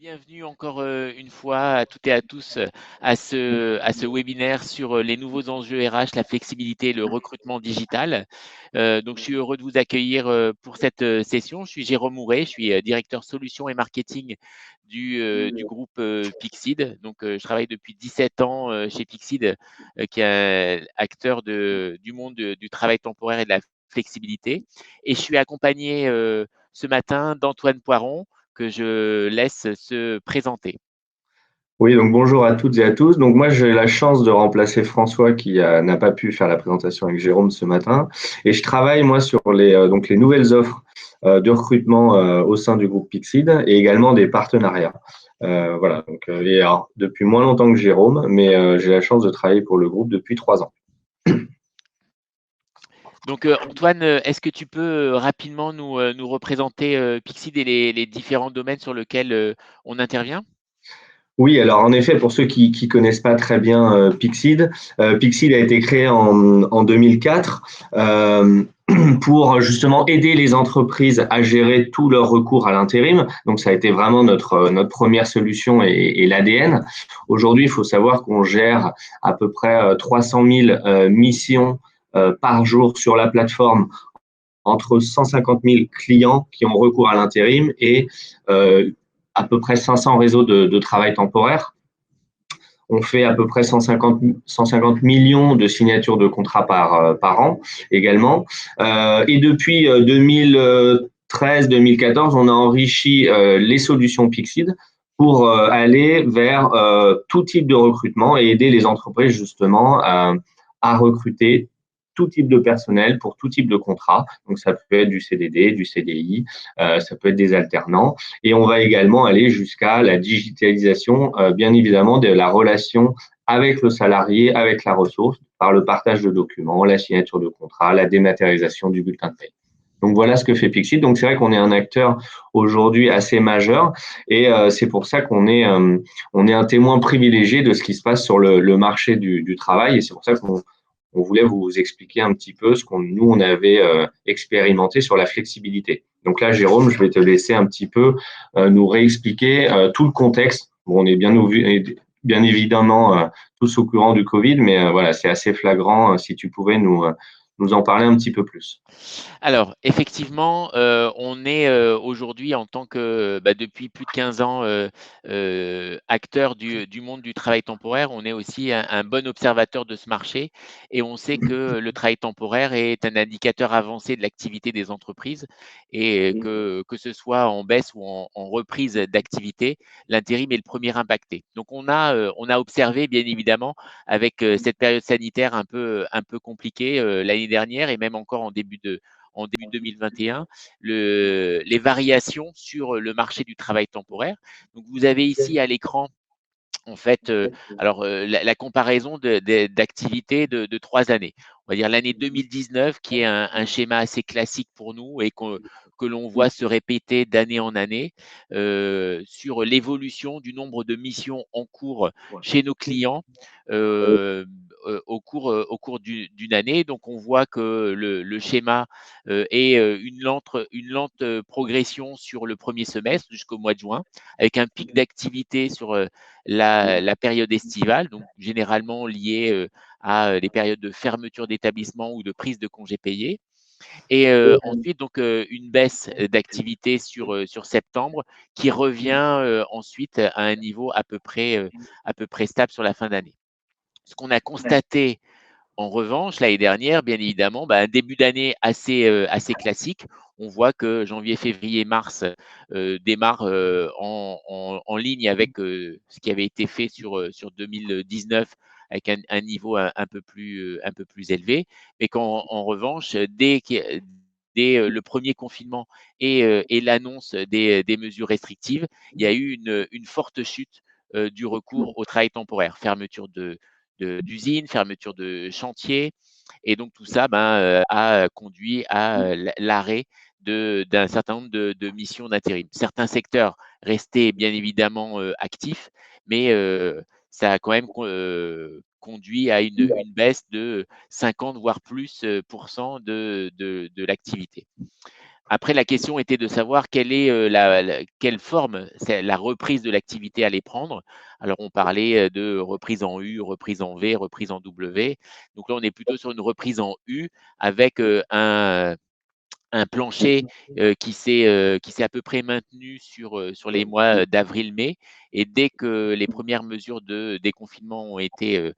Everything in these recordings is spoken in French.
Bienvenue encore une fois à toutes et à tous à ce webinaire sur les nouveaux enjeux RH, la flexibilité et le recrutement digital. Donc, je suis heureux de vous accueillir pour cette session. Je suis Jérôme Mouret, je suis directeur solutions et marketing du groupe Pixid. Donc, je travaille depuis 17 ans chez Pixid, qui est un acteur du monde du travail temporaire et de la flexibilité. Et je suis accompagné ce matin d'Antoine Poiron, que je laisse se présenter. Oui, donc bonjour à toutes et à tous. Donc moi, j'ai la chance de remplacer François qui n'a pas pu faire la présentation avec Jérôme ce matin. Et je travaille moi sur donc les nouvelles offres de recrutement au sein du groupe Pixid et également des partenariats. Voilà. Donc et alors, depuis moins longtemps que Jérôme, mais j'ai la chance de travailler pour le groupe depuis 3 ans. Donc, Antoine, est-ce que tu peux rapidement nous représenter Pixid et les différents domaines sur lesquels on intervient? Oui, alors en effet, pour ceux qui connaissent pas très bien Pixid, Pixid a été créé en 2004 pour justement aider les entreprises à gérer tous leurs recours à l'intérim. Donc ça a été vraiment notre première solution et l'ADN. Aujourd'hui, il faut savoir qu'on gère à peu près 300 000 missions par jour sur la plateforme, entre 150 000 clients qui ont recours à l'intérim et à peu près 500 réseaux de travail temporaire. On fait à peu près 150 millions de signatures de contrats par an également. Et depuis 2013-2014, on a enrichi les solutions Pixid pour aller vers tout type de recrutement et aider les entreprises justement à recruter tout type de personnel pour tout type de contrat. Donc, ça peut être du CDD, du CDI, ça peut être des alternants. Et on va également aller jusqu'à la digitalisation, bien évidemment, de la relation avec le salarié, avec la ressource, par le partage de documents, la signature de contrat, la dématérialisation du bulletin de paie. Donc voilà ce que fait Pixid. Donc c'est vrai qu'on est un acteur aujourd'hui assez majeur et c'est pour ça on est un témoin privilégié de ce qui se passe sur le marché du travail et c'est pour ça qu'on voulait vous expliquer un petit peu ce nous on avait expérimenté sur la flexibilité. Donc là, Jérôme, je vais te laisser un petit peu nous réexpliquer tout le contexte. Bon, on est bien évidemment tous au courant du Covid, mais voilà, c'est assez flagrant. Si tu pouvais nous en parler un petit peu plus. Alors, effectivement, on est aujourd'hui en tant que, depuis plus de 15 ans, acteur du monde du travail temporaire, on est aussi un bon observateur de ce marché et on sait que le travail temporaire est un indicateur avancé de l'activité des entreprises et que ce soit en baisse ou en reprise d'activité, l'intérim est le premier impacté. Donc on a observé bien évidemment avec cette période sanitaire un peu compliquée l'année dernière et même encore en début 2021, les variations sur le marché du travail temporaire. Donc, vous avez ici à l'écran en fait, la comparaison d'activités de 3 années. On va dire l'année 2019, qui est un schéma assez classique pour nous et que l'on voit se répéter d'année en année sur l'évolution du nombre de missions en cours chez nos clients au cours d'une année. Donc, on voit que le schéma est une lente progression sur le premier semestre jusqu'au mois de juin, avec un pic d'activité sur la période estivale, donc généralement liée à des périodes de fermeture d'établissement ou de prise de congés payés. Et ensuite, donc, une baisse d'activité sur septembre qui revient ensuite à un niveau à peu près stable sur la fin d'année. Ce qu'on a constaté en revanche, l'année dernière, bien évidemment, un début d'année assez classique. On voit que janvier, février, mars démarrent en ligne avec ce qui avait été fait sur 2019 avec un niveau un peu plus élevé. Mais qu'en revanche, dès le premier confinement et l'annonce des mesures restrictives, il y a eu une forte chute du recours au travail temporaire, fermeture d'usines, fermeture de chantiers. Et donc, tout ça a conduit à l'arrêt d'un certain nombre de missions d'intérim. Certains secteurs restaient bien évidemment actifs, mais ça a quand même conduit à une baisse de 50 voire plus % de l'activité. Après, la question était de savoir quelle forme la reprise de l'activité allait prendre. Alors, on parlait de reprise en U, reprise en V, reprise en W. Donc là, on est plutôt sur une reprise en U avec un plancher qui s'est à peu près maintenu sur les mois d'avril-mai. Et dès que les premières mesures de déconfinement ont été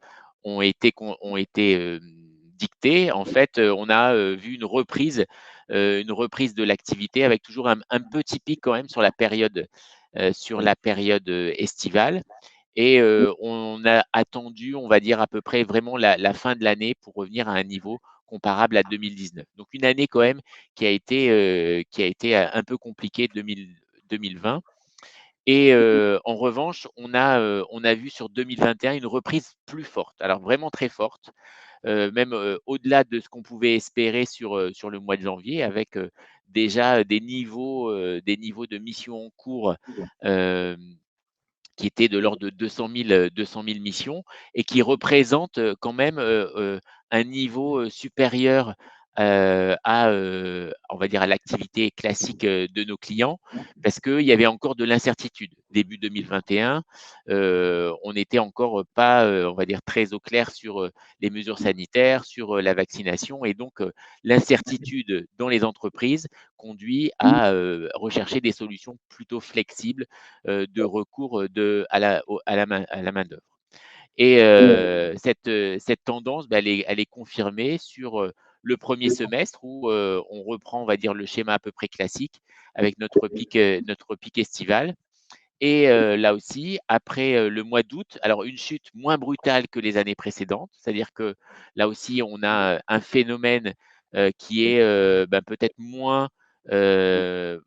dictées, en fait, on a vu une reprise de l'activité avec toujours un petit pic quand même sur la période estivale. Et on a attendu, on va dire à peu près vraiment la fin de l'année pour revenir à un niveau comparable à 2019. Donc une année quand même qui a été un peu compliquée 2020. Et en revanche, on a vu sur 2021 une reprise plus forte, alors vraiment très forte, même au-delà de ce qu'on pouvait espérer sur le mois de janvier, avec déjà des niveaux de missions en cours euh, qui était de l'ordre de 200 000 missions et qui représente quand même un niveau supérieur on va dire, à l'activité classique de nos clients, parce qu'il y avait encore de l'incertitude. Début 2021, on n'était encore pas, on va dire, très au clair sur les mesures sanitaires, sur la vaccination, et donc l'incertitude dans les entreprises conduit à rechercher des solutions plutôt flexibles de recours à la main-d'œuvre. Et cette tendance, bah, elle est confirmée sur le premier semestre où on reprend, on va dire, le schéma à peu près classique avec notre pic estival. Et là aussi, après le mois d'août, alors une chute moins brutale que les années précédentes, c'est-à-dire que là aussi, on a un phénomène qui est ben, peut-être moins, enfin,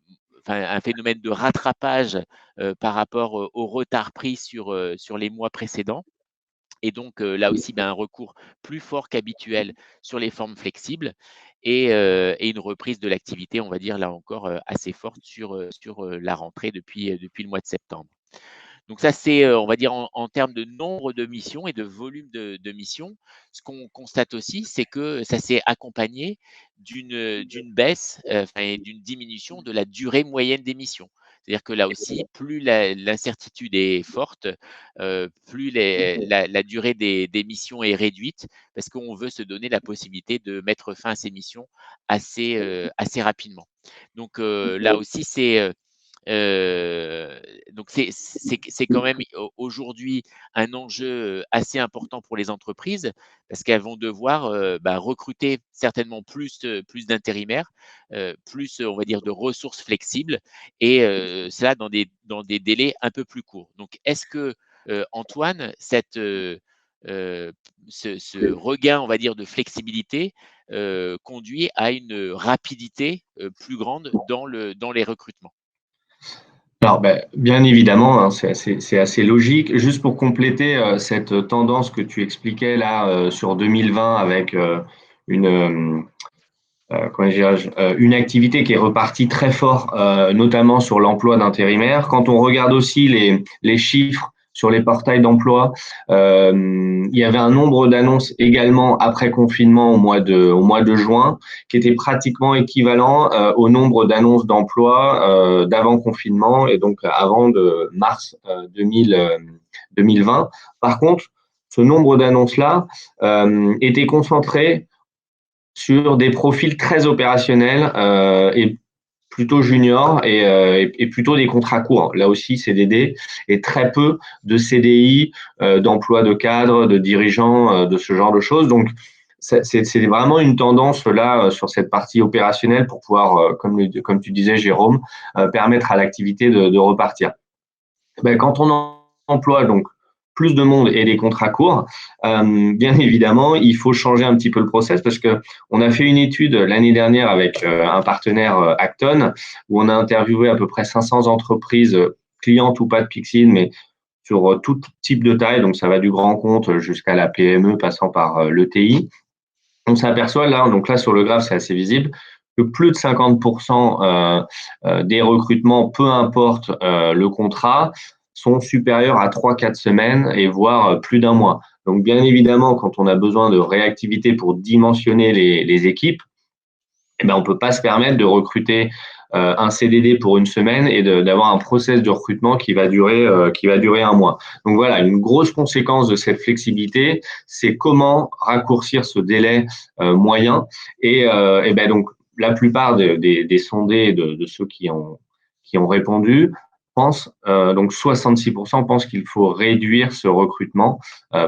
un phénomène de rattrapage par rapport au retard pris sur les mois précédents. Et donc là aussi, ben, un recours plus fort qu'habituel sur les formes flexibles et une reprise de l'activité, on va dire là encore assez forte sur la rentrée depuis le mois de septembre. Donc ça, c'est, on va dire, en termes de nombre de missions et de volume de missions. Ce qu'on constate aussi, c'est que ça s'est accompagné d'une baisse, enfin, et d'une diminution de la durée moyenne des missions. C'est-à-dire que là aussi, plus l'incertitude est forte, plus la durée des missions est réduite, parce qu'on veut se donner la possibilité de mettre fin à ces missions assez rapidement. Donc là aussi, donc c'est quand même aujourd'hui un enjeu assez important pour les entreprises, parce qu'elles vont devoir bah, recruter certainement plus d'intérimaires, plus, on va dire, de ressources flexibles, et cela dans des délais un peu plus courts. Donc, est-ce que, Antoine, ce regain, on va dire, de flexibilité conduit à une rapidité plus grande dans les recrutements? Alors, ben, bien évidemment, hein, c'est assez logique. Juste pour compléter cette tendance que tu expliquais là sur 2020 avec une, comment dirais-je, une activité qui est repartie très fort, notamment sur l'emploi d'intérimaires. Quand on regarde aussi les chiffres sur les portails d'emploi, il y avait un nombre d'annonces également après confinement au mois de juin qui était pratiquement équivalent au nombre d'annonces d'emploi d'avant confinement et donc avant de mars 2020. Par contre, ce nombre d'annonces-là était concentré sur des profils très opérationnels et plutôt juniors et plutôt des contrats courts. Là aussi, CDD et très peu de CDI, d'emploi de cadre, de dirigeants, de ce genre de choses. Donc, c'est vraiment une tendance là sur cette partie opérationnelle pour pouvoir, comme tu disais, Jérôme, permettre à l'activité de repartir. Ben, quand on emploie donc plus de monde et des contrats courts, bien évidemment, il faut changer un petit peu le process parce que on a fait une étude l'année dernière avec un partenaire Acton où on a interviewé à peu près 500 entreprises clientes ou pas de Pixid, mais sur tout type de taille, donc ça va du grand compte jusqu'à la PME passant par l'ETI. On s'aperçoit là, donc là sur le graphe c'est assez visible, que plus de 50% des recrutements, peu importe le contrat, sont supérieurs à 3-4 semaines et voire plus d'un mois. Donc bien évidemment, quand on a besoin de réactivité pour dimensionner les équipes, eh ben, on ne peut pas se permettre de recruter un CDD pour une semaine et d'avoir un process de recrutement qui va durer 1 mois. Donc voilà, une grosse conséquence de cette flexibilité, c'est comment raccourcir ce délai moyen. Et ben donc, la plupart des sondés, de ceux qui ont répondu, pensent, donc 66% pensent qu'il faut réduire ce recrutement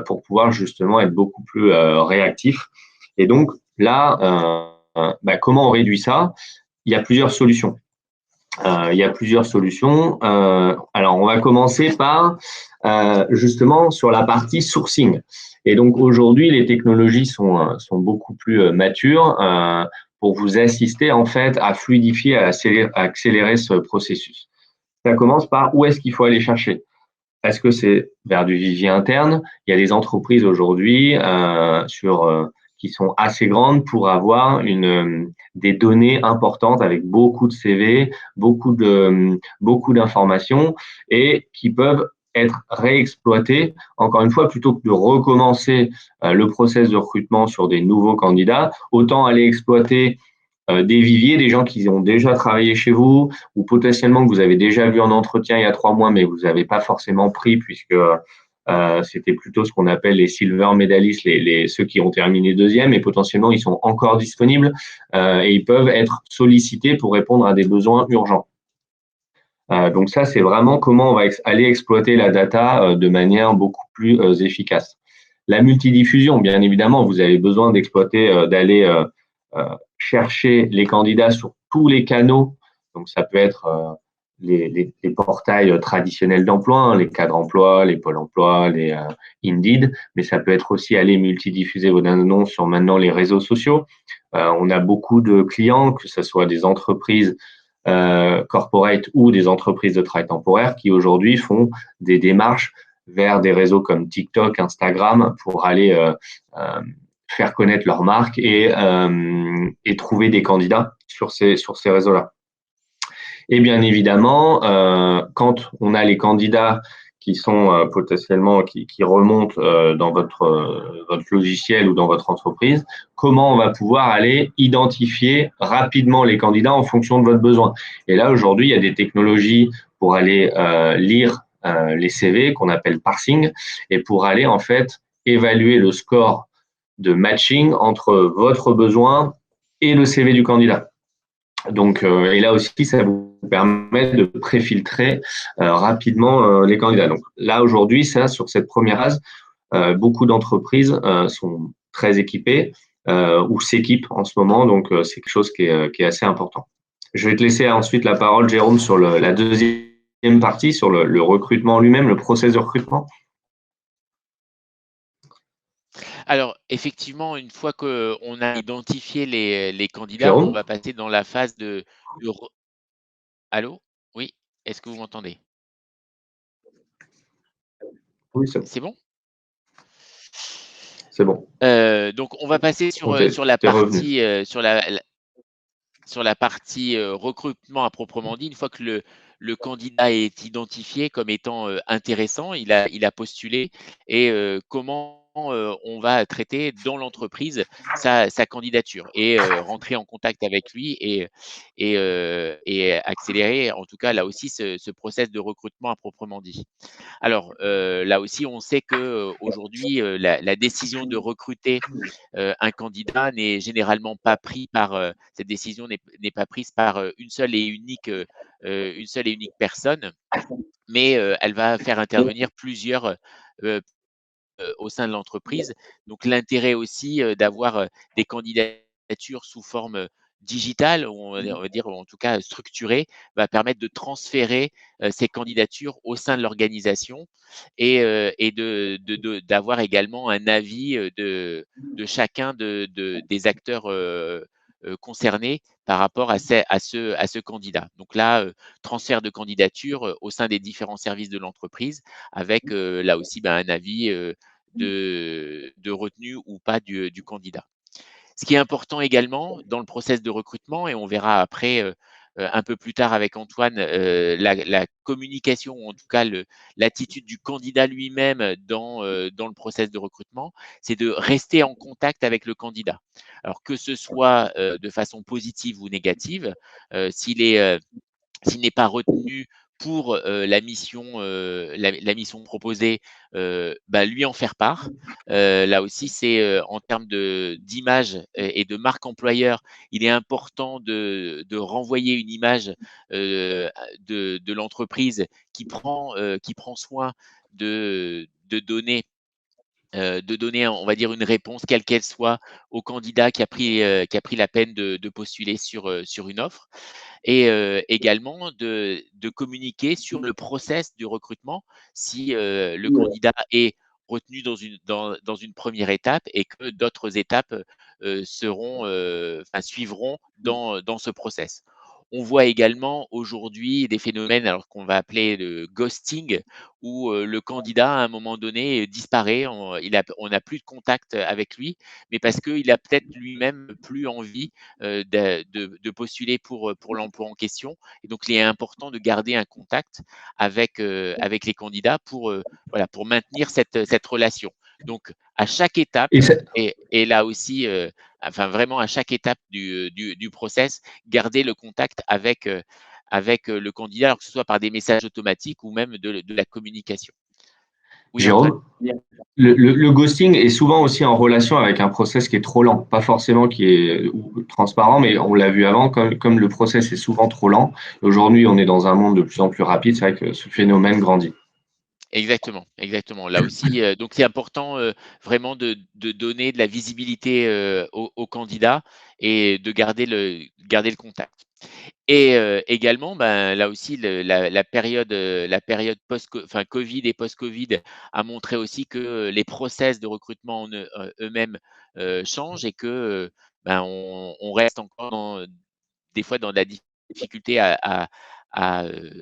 pour pouvoir justement être beaucoup plus réactif. Et donc là, comment on réduit ça? Il y a plusieurs solutions. Alors, on va commencer par justement sur la partie sourcing. Et donc aujourd'hui, les technologies sont beaucoup plus matures pour vous assister en fait à fluidifier, à accélérer ce processus. Ça commence par où est-ce qu'il faut aller chercher? Est-ce que c'est vers du vivier interne? Il y a des entreprises aujourd'hui qui sont assez grandes pour avoir des données importantes avec beaucoup de CV, beaucoup d'informations et qui peuvent être réexploitées. Encore une fois, plutôt que de recommencer le process de recrutement sur des nouveaux candidats, autant aller exploiter des viviers, des gens qui ont déjà travaillé chez vous ou potentiellement que vous avez déjà vu en entretien il y a 3 mois, mais vous n'avez pas forcément pris puisque c'était plutôt ce qu'on appelle les silver medalists, ceux qui ont terminé deuxième et potentiellement ils sont encore disponibles et ils peuvent être sollicités pour répondre à des besoins urgents. Donc ça, c'est vraiment comment on va aller exploiter la data de manière beaucoup plus efficace. La multidiffusion, bien évidemment, vous avez besoin d'exploiter, d'aller chercher les candidats sur tous les canaux. Donc, ça peut être les portails traditionnels d'emploi, hein, les cadres emploi, les pôles emploi, les Indeed, mais ça peut être aussi aller multidiffuser vos annonces sur maintenant les réseaux sociaux. On a beaucoup de clients, que ce soit des entreprises corporate ou des entreprises de travail temporaire qui aujourd'hui font des démarches vers des réseaux comme TikTok, Instagram pour aller faire connaître leur marque et trouver des candidats sur ces réseaux-là. Et bien évidemment, quand on a les candidats qui sont potentiellement qui remontent dans votre logiciel ou dans votre entreprise, comment on va pouvoir aller identifier rapidement les candidats en fonction de votre besoin. Et là, aujourd'hui, il y a des technologies pour aller lire les CV qu'on appelle parsing et pour aller en fait évaluer le score de matching entre votre besoin et le CV du candidat. Donc, et là aussi, ça vous permet de préfiltrer rapidement les candidats. Donc là, aujourd'hui, sur cette première phase, beaucoup d'entreprises sont très équipées ou s'équipent en ce moment. Donc, c'est quelque chose qui est assez important. Je vais te laisser ensuite la parole, Jérôme, sur la deuxième partie, sur le recrutement lui-même, le process de recrutement. Alors, effectivement, une fois qu'on a identifié les candidats, Jérôme? on va passer dans la phase Allô? Oui? Est-ce que vous m'entendez? Oui, c'est bon. C'est bon? C'est bon. Donc on va passer Ok, sur la t'es revenu. partie, sur la partie recrutement à proprement dit. Une fois que le candidat est identifié comme étant intéressant, il a postulé et comment on va traiter dans l'entreprise sa candidature et rentrer en contact avec lui et accélérer en tout cas là aussi ce process de recrutement à proprement dit. Alors là aussi on sait qu'aujourd'hui la décision de recruter un candidat n'est généralement pas pris par cette décision n'est pas prise par une seule et unique personne, mais elle va faire intervenir plusieurs au sein de l'entreprise. Donc l'intérêt aussi d'avoir des candidatures sous forme digitale, ou on va dire en tout cas structurée, va permettre de transférer ces candidatures au sein de l'organisation et d'avoir également un avis de chacun des acteurs concernés par rapport à ce candidat. Donc là, transfert de candidature au sein des différents services de l'entreprise avec là aussi un avis de retenue ou pas du candidat. Ce qui est important également dans le process de recrutement, et on verra après un peu plus tard avec Antoine, la communication ou en tout cas l'attitude du candidat lui-même dans le process de recrutement, c'est de rester en contact avec le candidat. Alors que ce soit de façon positive ou négative, s'il n'est pas retenu pour la mission proposée, bah, lui en faire part. Là aussi, c'est en termes d'image et de marque employeur, il est important de renvoyer une image de l'entreprise qui prend soin de donner, on va dire, une réponse, quelle qu'elle soit, au candidat qui a pris la peine de postuler sur une offre et également de communiquer sur le process du recrutement si le candidat est retenu dans une première étape et que d'autres étapes suivront dans ce process. On voit également aujourd'hui des phénomènes alors qu'on va appeler le ghosting, où le candidat, à un moment donné, disparaît. On n'a plus de contact avec lui, mais parce qu'il a peut-être lui-même plus envie de postuler pour l'emploi en question. Et donc, il est important de garder un contact avec les candidats voilà, pour maintenir cette relation. Donc, à chaque étape, Et ça, et là aussi, enfin vraiment à chaque étape du process, garder le contact avec le candidat, alors que ce soit par des messages automatiques ou même de la communication. Oui, Antoine. Jérôme, le ghosting est souvent aussi en relation avec un process qui est trop lent, pas forcément qui est transparent, mais on l'a vu avant, comme le process est souvent trop lent. Aujourd'hui, on est dans un monde de plus en plus rapide, c'est vrai que ce phénomène grandit. Exactement, exactement. Là aussi, donc c'est important vraiment de donner de la visibilité aux candidats et de garder le contact. Et également, ben, là aussi, la période enfin, Covid et post-Covid a montré aussi que les process de recrutement eux-mêmes changent et que ben, on reste encore des fois dans de la difficulté à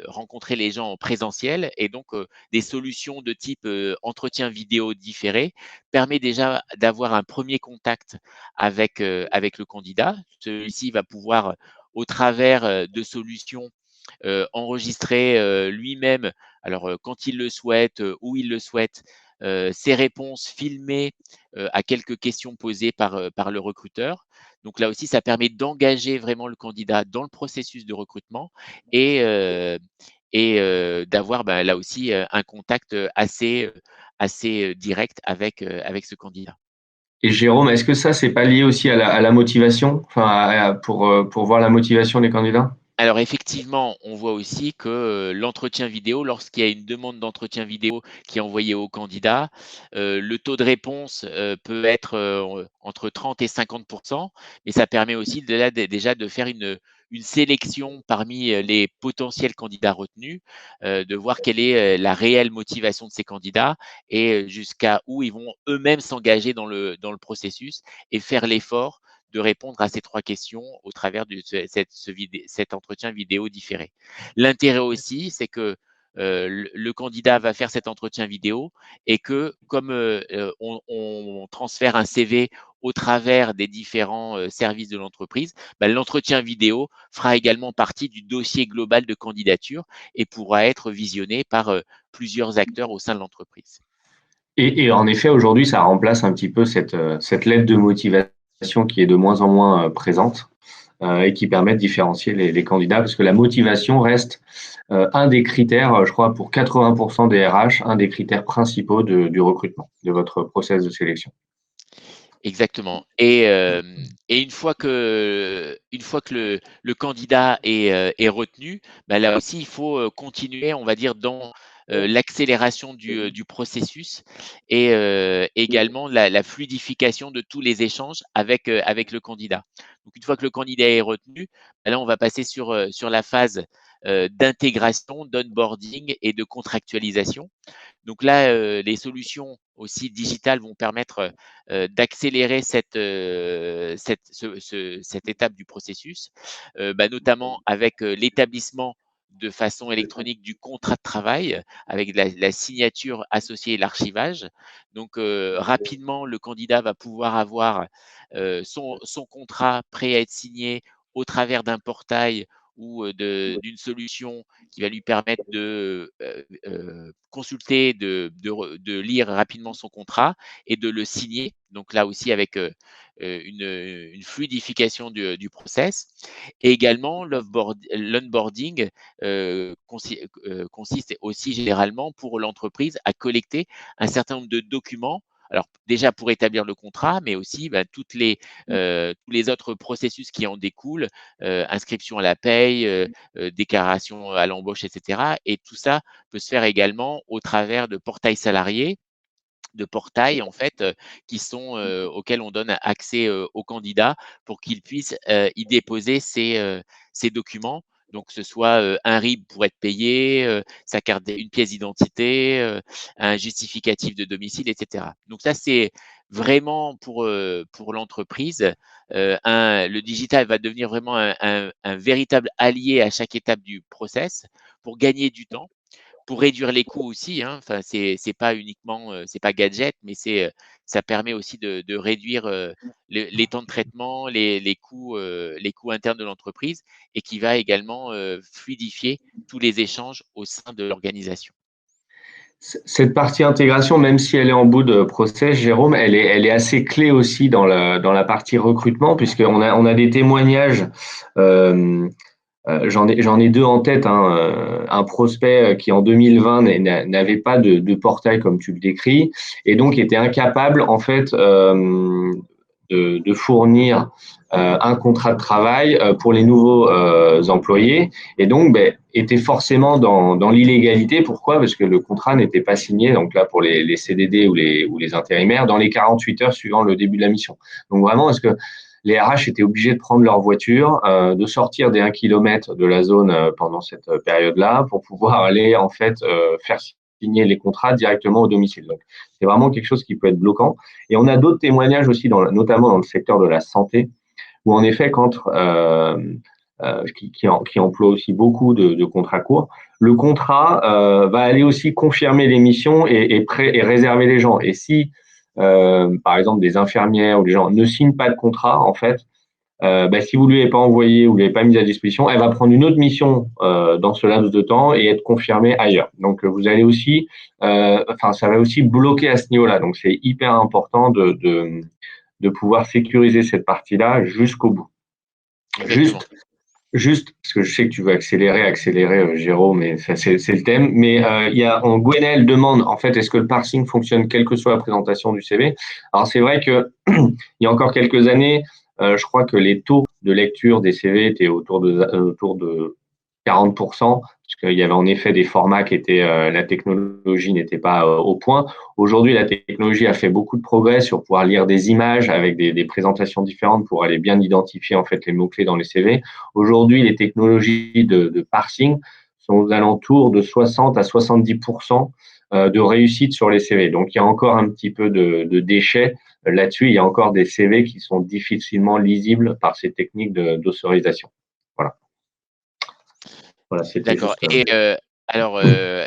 rencontrer les gens en présentiel et donc des solutions de type entretien vidéo différé permet déjà d'avoir un premier contact avec le candidat. Celui-ci va pouvoir, au travers de solutions, enregistrer lui-même, alors quand il le souhaite, où il le souhaite, ses réponses filmées à quelques questions posées par le recruteur. Donc là aussi, ça permet d'engager vraiment le candidat dans le processus de recrutement et d'avoir, bah, là aussi, un contact assez direct avec ce candidat. Et Jérôme, est-ce que ça, c'est pas lié aussi à la motivation, enfin, pour voir la motivation des candidats? Alors effectivement, on voit aussi que l'entretien vidéo, lorsqu'il y a une demande d'entretien vidéo qui est envoyée au candidat, le taux de réponse peut être entre 30 et 50%, mais ça permet aussi déjà de faire une sélection parmi les potentiels candidats retenus, de voir quelle est la réelle motivation de ces candidats et jusqu'à où ils vont eux-mêmes s'engager dans le processus et faire l'effort de répondre à ces 3 questions au travers de cet entretien vidéo différé. L'intérêt aussi, c'est que le candidat va faire cet entretien vidéo et que comme on transfère un CV au travers des différents services de l'entreprise, bah, l'entretien vidéo fera également partie du dossier global de candidature et pourra être visionné par plusieurs acteurs au sein de l'entreprise. Et en effet, aujourd'hui, ça remplace un petit peu cette lettre de motivation qui est de moins en moins présente et qui permet de différencier les candidats parce que la motivation reste un des critères, je crois, pour 80% des RH, un des critères principaux du recrutement, de votre process de sélection. Exactement et une fois que le candidat est retenu, bah, là aussi il faut continuer, on va dire, dans l'accélération du processus et également la fluidification de tous les échanges avec le candidat. Donc une fois que le candidat est retenu, bah, là on va passer sur la phase d'intégration, d'onboarding et de contractualisation. Donc là, les solutions aussi digitales vont permettre d'accélérer cette étape du processus, bah, notamment avec l'établissement de façon électronique du contrat de travail, avec la signature associée et l'archivage. Donc rapidement, le candidat va pouvoir avoir son contrat prêt à être signé au travers d'un portail ou d'une solution qui va lui permettre de consulter, de lire rapidement son contrat et de le signer. Donc là aussi avec une fluidification du process. Et également, l'onboarding consiste aussi généralement pour l'entreprise à collecter un certain nombre de documents. Alors déjà pour établir le contrat, mais aussi tous les autres processus qui en découlent, inscription à la paye, déclaration à l'embauche, etc. Et tout ça peut se faire également au travers de portails salariés, de portails en fait qui sont auxquels on donne accès aux candidats pour qu'ils puissent y déposer ces documents. Donc, que ce soit un RIB pour être payé, sa carte, une pièce d'identité, un justificatif de domicile, etc. Donc ça, c'est vraiment pour l'entreprise. Le digital va devenir vraiment un véritable allié à chaque étape du process pour gagner du temps, pour réduire les coûts aussi, hein. Enfin, c'est pas uniquement, c'est pas gadget, mais ça permet aussi de réduire, les temps de traitement, les coûts internes de l'entreprise et qui va également, fluidifier tous les échanges au sein de l'organisation. Cette partie intégration, même si elle est en bout de process, Jérôme, elle est assez clé aussi dans la partie recrutement, puisqu'on a des témoignages. J'en ai deux en tête, hein. Un prospect qui en 2020 n'avait pas de portail comme tu le décris, et donc était incapable en fait de fournir un contrat de travail pour les nouveaux employés, et donc était forcément dans l'illégalité. Pourquoi? Parce que le contrat n'était pas signé, donc là pour les CDD ou les intérimaires, dans les 48 heures suivant le début de la mission. Donc vraiment, est-ce que les RH étaient obligés de prendre leur voiture, de sortir des 1 kilomètre de la zone pendant cette période-là pour pouvoir aller en fait faire signer les contrats directement au domicile. Donc, c'est vraiment quelque chose qui peut être bloquant. Et on a d'autres témoignages aussi, notamment dans le secteur de la santé, où en effet, qui emploie aussi beaucoup de contrats courts, le contrat va aller aussi confirmer les missions et réserver les gens. Et si par exemple des infirmières ou des gens ne signent pas de contrat, en fait, si vous ne lui avez pas envoyé ou vous ne l'avez pas mise à disposition, elle va prendre une autre mission dans ce laps de temps et être confirmée ailleurs. Donc, vous allez aussi, ça va aussi bloquer à ce niveau-là. Donc, c'est hyper important de pouvoir sécuriser cette partie-là jusqu'au bout. Exactement. Juste, parce que je sais que tu veux accélérer, Jérôme, mais c'est le thème. Mais Gwenaël demande, en fait, est-ce que le parsing fonctionne quelle que soit la présentation du CV? Alors, c'est vrai que il y a encore quelques années, je crois que les taux de lecture des CV étaient autour de 40%, parce qu'il y avait en effet des formats qui étaient, la technologie n'était pas au point. Aujourd'hui, la technologie a fait beaucoup de progrès sur pouvoir lire des images avec des présentations différentes pour aller bien identifier en fait les mots-clés dans les CV. Aujourd'hui, les technologies de parsing sont aux alentours de 60 à 70% de réussite sur les CV. Donc, il y a encore un petit peu de déchets là-dessus. Il y a encore des CV qui sont difficilement lisibles par ces techniques d'ossorisation. Voilà. Voilà, c'était D'accord. juste. Et alors,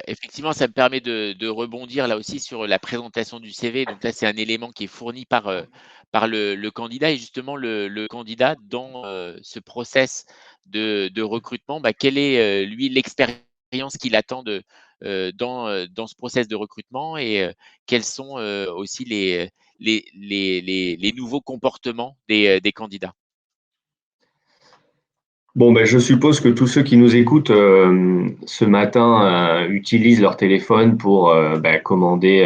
effectivement, ça me permet de rebondir là aussi sur la présentation du CV. Donc là, c'est un élément qui est fourni par le candidat et justement le candidat dans ce process de recrutement, quelle est lui l'expérience qu'il attend dans ce process de recrutement et quels sont aussi les nouveaux comportements des candidats. Bon, je suppose que tous ceux qui nous écoutent ce matin utilisent leur téléphone pour commander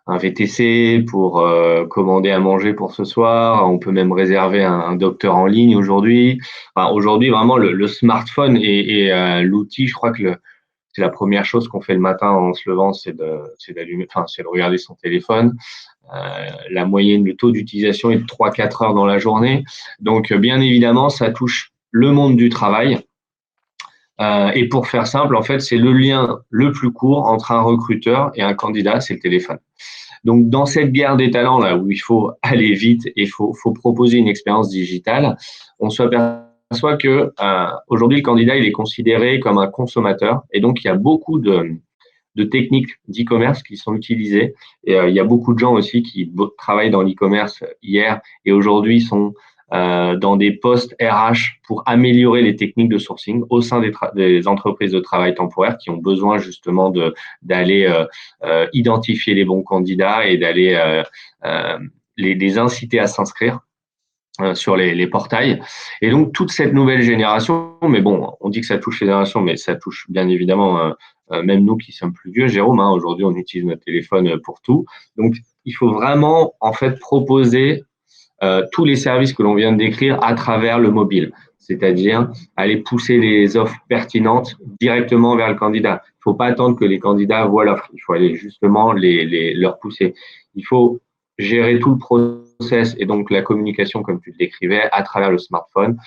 un VTC, pour commander à manger pour ce soir. On peut même réserver un docteur en ligne aujourd'hui. Enfin, aujourd'hui, vraiment, le smartphone est l'outil. Je crois que c'est la première chose qu'on fait le matin en se levant, c'est d'allumer, c'est de regarder son téléphone. La moyenne, le taux d'utilisation est de 3-4 heures dans la journée. Donc, bien évidemment, ça touche le monde du travail. Et pour faire simple, en fait, c'est le lien le plus court entre un recruteur et un candidat, c'est le téléphone. Donc, dans cette guerre des talents, là, où il faut aller vite et il faut proposer une expérience digitale, on s'aperçoit que aujourd'hui, le candidat, il est considéré comme un consommateur. Et donc, il y a beaucoup de techniques d'e-commerce qui sont utilisées. Et il y a beaucoup de gens aussi qui travaillent dans l'e-commerce hier et aujourd'hui sont dans des postes RH pour améliorer les techniques de sourcing au sein des entreprises de travail temporaire qui ont besoin justement d'aller identifier les bons candidats et d'aller les inciter à s'inscrire sur les portails. Et donc, toute cette nouvelle génération, mais bon, on dit que ça touche les générations, mais ça touche bien évidemment même nous qui sommes plus vieux, Jérôme, hein, aujourd'hui, on utilise notre téléphone pour tout. Donc, il faut vraiment, en fait, proposer tous les services que l'on vient de décrire à travers le mobile, c'est-à-dire aller pousser les offres pertinentes directement vers le candidat. Il ne faut pas attendre que les candidats voient l'offre, il faut aller justement leur pousser. Il faut gérer tout le process et donc la communication, comme tu le décrivais, à travers le smartphone.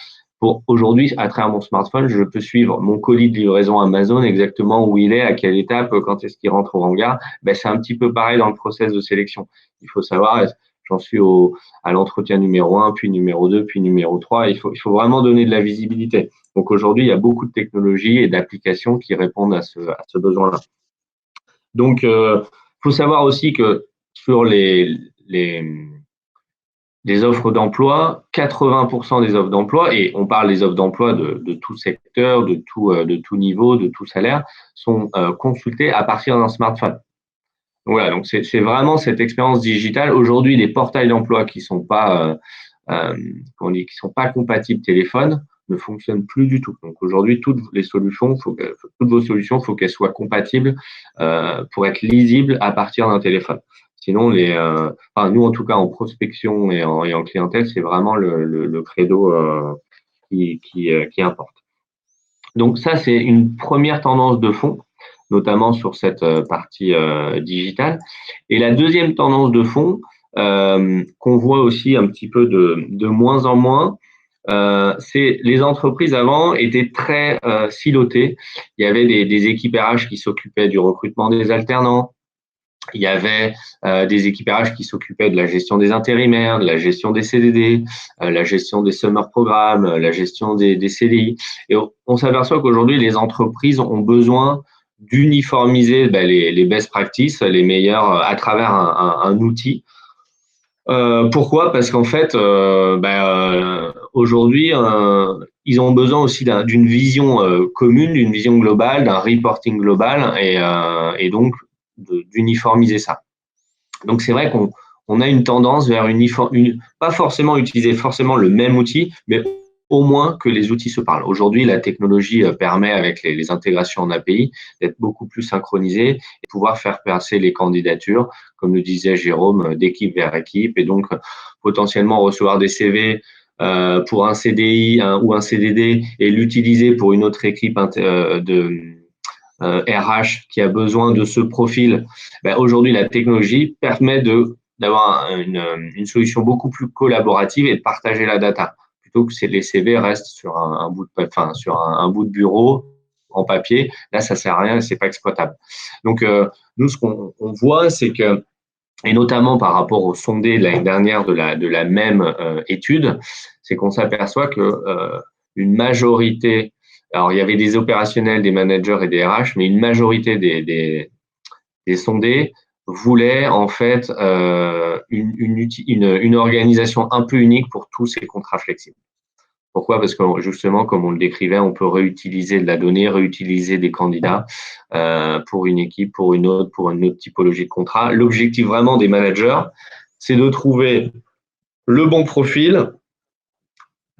Pour aujourd'hui, à travers mon smartphone, je peux suivre mon colis de livraison Amazon exactement où il est, à quelle étape, quand est-ce qu'il rentre au hangar. Ben, c'est un petit peu pareil dans le process de sélection. Il faut savoir, j'en suis à l'entretien numéro 1, puis numéro 2, puis numéro 3. Il faut vraiment donner de la visibilité. Donc aujourd'hui, il y a beaucoup de technologies et d'applications qui répondent à ce besoin-là. Donc, faut savoir aussi que sur les offres d'emploi, 80% des offres d'emploi, et on parle des offres d'emploi de tout secteur, de tout niveau, de tout salaire, sont consultées à partir d'un smartphone. Voilà, donc c'est vraiment cette expérience digitale. Aujourd'hui, les portails d'emploi qui sont pas qui sont pas compatibles téléphone ne fonctionnent plus du tout. Donc aujourd'hui, toutes vos solutions, faut qu'elles soient compatibles pour être lisibles à partir d'un téléphone. Sinon, nous en tout cas en prospection et en clientèle, c'est vraiment le credo qui importe. Donc ça, c'est une première tendance de fond, notamment sur cette partie digitale. Et la deuxième tendance de fond, qu'on voit aussi un petit peu de moins en moins, c'est les entreprises avant étaient très silotées. Il y avait des équipes RH qui s'occupaient du recrutement des alternants. Il y avait des équipes RH qui s'occupaient de la gestion des intérimaires, de la gestion des CDD, la gestion des summer programmes, la gestion des CDI. Et on s'aperçoit qu'aujourd'hui, les entreprises ont besoin d'uniformiser les best practices, les meilleurs, à travers un outil. Pourquoi? Parce qu'en fait, aujourd'hui, ils ont besoin aussi d'une vision commune, d'une vision globale, d'un reporting global, et donc d'uniformiser ça. Donc c'est vrai qu'on a une tendance vers pas forcément utiliser forcément le même outil, mais au moins que les outils se parlent. Aujourd'hui, la technologie permet, avec les intégrations en API, d'être beaucoup plus synchronisée et de pouvoir faire passer les candidatures, comme le disait Jérôme, d'équipe vers équipe, et donc potentiellement recevoir des CV pour un CDI ou un CDD et l'utiliser pour une autre équipe RH qui a besoin de ce profil. Aujourd'hui, la technologie permet d'avoir une solution beaucoup plus collaborative et de partager la data, plutôt que les CV restent sur un bout de bureau en papier. Là, ça sert à rien et c'est pas exploitable. Donc, nous, ce qu'on voit, c'est que, et notamment par rapport au sondé de l'année dernière de la même étude, c'est qu'on s'aperçoit que une majorité, alors il y avait des opérationnels, des managers et des RH, mais une majorité des sondés voulaient en fait une organisation un peu unique pour tous ces contrats flexibles. Pourquoi? Parce que justement, comme on le décrivait, on peut réutiliser de la donnée, réutiliser des candidats pour une équipe, pour une autre typologie de contrat. L'objectif vraiment des managers, c'est de trouver le bon profil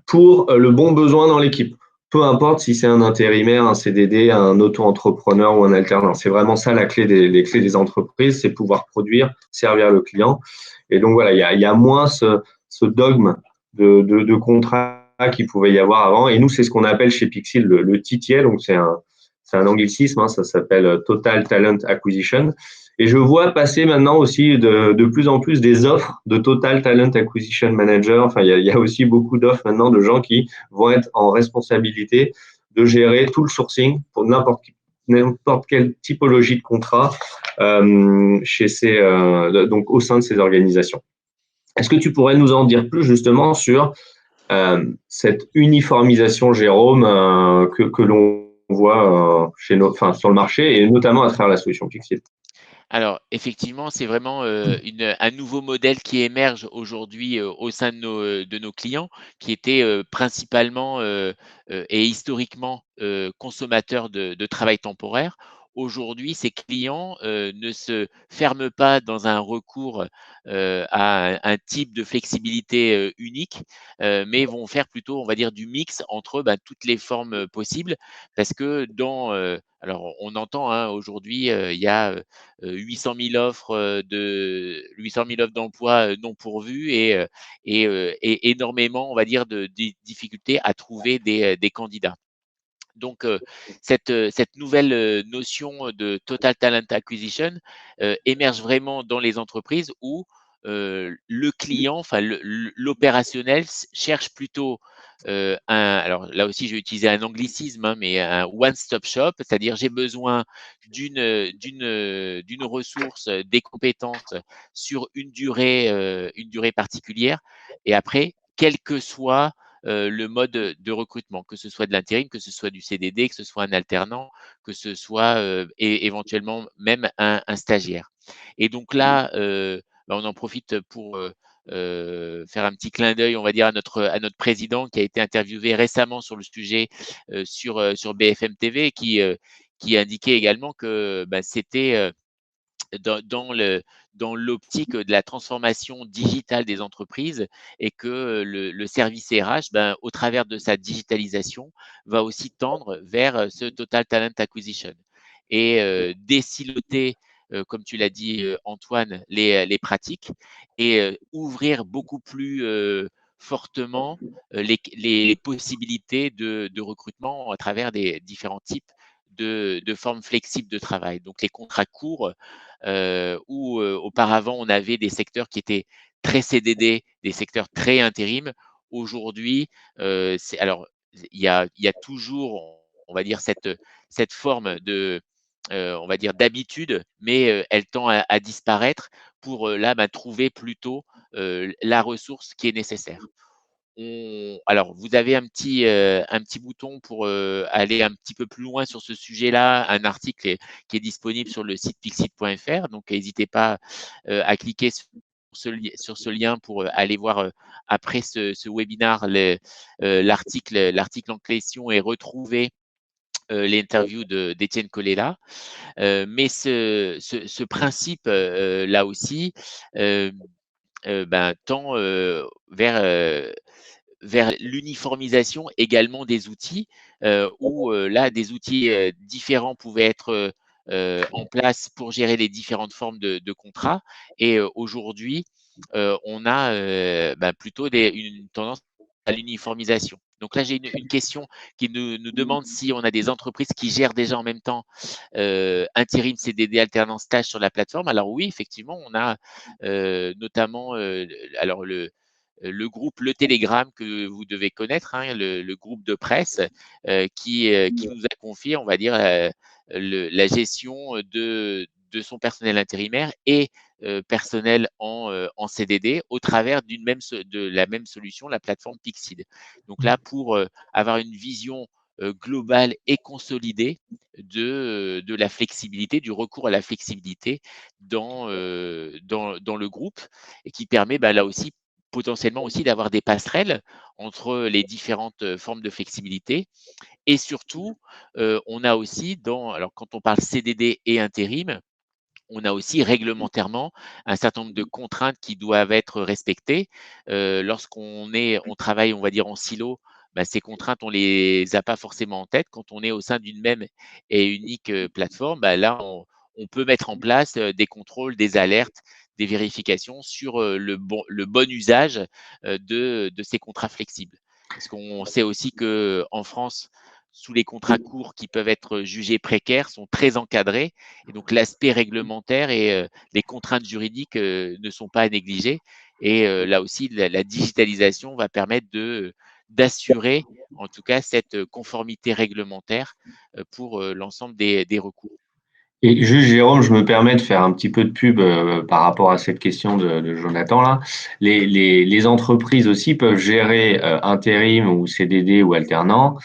pour le bon besoin dans l'équipe. Peu importe si c'est un intérimaire, un CDD, un auto-entrepreneur ou un alternant. C'est vraiment ça les clés des entreprises, c'est pouvoir produire, servir le client. Et donc voilà, il y a moins ce dogme de contrat qu'il pouvait y avoir avant. Et nous, c'est ce qu'on appelle chez Pixil le TTL. Donc c'est un anglicisme, hein, ça s'appelle Total Talent Acquisition. Et je vois passer maintenant aussi de plus en plus des offres de Total Talent Acquisition Manager. Enfin, il y a aussi beaucoup d'offres maintenant de gens qui vont être en responsabilité de gérer tout le sourcing pour n'importe quelle typologie de contrat donc au sein de ces organisations. Est-ce que tu pourrais nous en dire plus justement sur cette uniformisation, Jérôme, que l'on voit sur le marché et notamment à travers la solution Pixil? Alors, effectivement, c'est vraiment, un nouveau modèle qui émerge aujourd'hui, au sein de nos clients qui étaient, principalement, et historiquement, consommateurs de travail temporaire. Aujourd'hui, ces clients, ne se ferment pas dans un recours, à un type de flexibilité, unique, mais vont faire plutôt, on va dire, du mix entre, bah, toutes les formes, possibles. Parce que alors on entend, hein, aujourd'hui, il y a, 800 000 offres, 800 000 offres d'emploi, non pourvues et énormément, on va dire, de difficultés à trouver des candidats. Donc, cette nouvelle, notion de Total Talent Acquisition, émerge vraiment dans les entreprises où, le client, enfin l'opérationnel cherche plutôt, alors là aussi je vais utiliser un anglicisme, hein, mais un one stop shop, c'est-à-dire j'ai besoin d'une ressource, des compétences sur une durée particulière et après, quel que soit le mode de recrutement, que ce soit de l'intérim, que ce soit du CDD, que ce soit un alternant, que ce soit éventuellement même un stagiaire. Et donc là, bah, on en profite pour faire un petit clin d'œil, on va dire, à notre président qui a été interviewé récemment sur le sujet sur BFM TV qui indiquait également que bah, c'était dans, dans le, dans l'optique de la transformation digitale des entreprises et que le service RH, ben, au travers de sa digitalisation, va aussi tendre vers ce Total Talent Acquisition et désiloter, comme tu l'as dit Antoine, les pratiques et ouvrir beaucoup plus fortement les possibilités de recrutement à travers des différents types de formes flexibles de travail. Donc les contrats courts, où auparavant on avait des secteurs qui étaient très CDD, des secteurs très intérim. Aujourd'hui, alors il y a toujours, on va dire cette forme de on va dire d'habitude, mais elle tend à disparaître pour là bah, trouver plutôt la ressource qui est nécessaire. Alors, vous avez un petit bouton pour aller un petit peu plus loin sur ce sujet-là, un article qui est disponible sur le site pixit.fr. Donc, n'hésitez pas à cliquer sur ce lien pour aller voir après ce webinaire l'article en question et retrouver l'interview d'Étienne Colella. Mais ce principe là aussi euh, ben, tend vers l'uniformisation également des outils, où là, des outils différents pouvaient être en place pour gérer les différentes formes de contrats. Et aujourd'hui, on a bah, plutôt une tendance à l'uniformisation. Donc là, j'ai une question qui nous demande si on a des entreprises qui gèrent déjà en même temps intérim, CDD, alternance, stage sur la plateforme. Alors oui, effectivement, on a notamment alors le groupe Le Télégramme que vous devez connaître, hein, le groupe de presse qui nous a confié, on va dire, la gestion de son personnel intérimaire et personnel en CDD au travers de la même solution, la plateforme Pixid. Donc là, pour avoir une vision globale et consolidée de la flexibilité, du recours à la flexibilité dans le groupe et qui permet bah, là aussi potentiellement aussi d'avoir des passerelles entre les différentes formes de flexibilité. Et surtout, on a aussi alors quand on parle CDD et intérim, on a aussi réglementairement un certain nombre de contraintes qui doivent être respectées. On travaille, on va dire, en silo, bah, ces contraintes, on les a pas forcément en tête. Quand on est au sein d'une même et unique plateforme, bah, là, on peut mettre en place des contrôles, des alertes, des vérifications sur le bon usage de ces contrats flexibles. Parce qu'on sait aussi qu'en France, sous les contrats courts qui peuvent être jugés précaires, sont très encadrés et donc l'aspect réglementaire et les contraintes juridiques ne sont pas à négliger. Et là aussi, la digitalisation va permettre d'assurer, en tout cas, cette conformité réglementaire pour l'ensemble des recours. Et juste, Jérôme, je me permets de faire un petit peu de pub par rapport à cette question de Jonathan là. Les entreprises aussi peuvent gérer intérim ou CDD ou alternant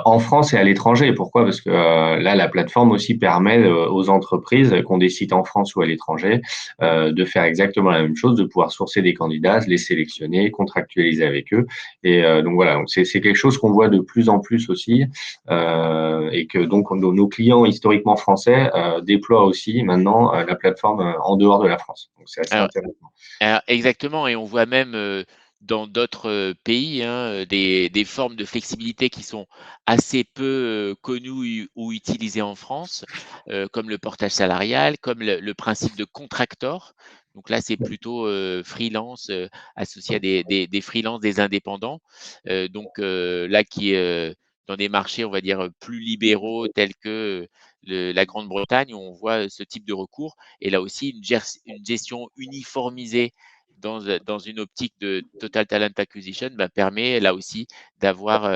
en France et à l'étranger. Pourquoi? Parce que là, la plateforme aussi permet aux entreprises qui ont des sites en France ou à l'étranger de faire exactement la même chose, de pouvoir sourcer des candidats, les sélectionner, contractualiser avec eux. Et donc voilà, c'est quelque chose qu'on voit de plus en plus aussi et que donc nos clients historiquement français déploient aussi maintenant la plateforme en dehors de la France. Donc c'est assez Alors intéressant. Alors exactement, et on voit même, dans d'autres, pays, hein, des formes de flexibilité qui sont assez peu, connues ou utilisées en France, comme le portage salarial, comme le principe de contractor. Donc là, c'est plutôt, freelance, associé à des freelances, des indépendants, là qui est, dans des marchés, on va dire, plus libéraux tels que, la Grande-Bretagne, où on voit, ce type de recours, et là aussi une gestion uniformisée dans une optique de Total Talent Acquisition, permet là aussi d'avoir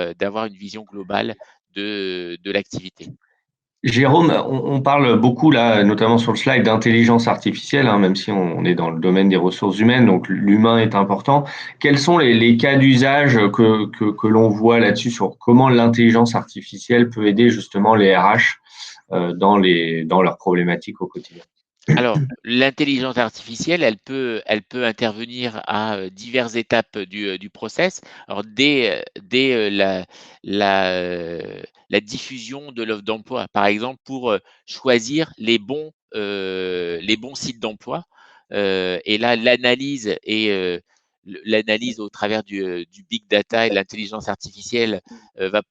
une vision globale de l'activité. Jérôme, on parle beaucoup là, notamment sur le slide, d'intelligence artificielle, hein, même si on est dans le domaine des ressources humaines, donc l'humain est important. Quels sont les cas d'usage que l'on voit là-dessus sur comment l'intelligence artificielle peut aider justement les RH dans leurs problématiques au quotidien? Alors, l'intelligence artificielle, elle peut intervenir à, diverses étapes du process. Alors dès la diffusion de l'offre d'emploi, par exemple, pour, choisir les bons sites d'emploi, et là l'analyse au travers du big data et de l'intelligence artificielle, va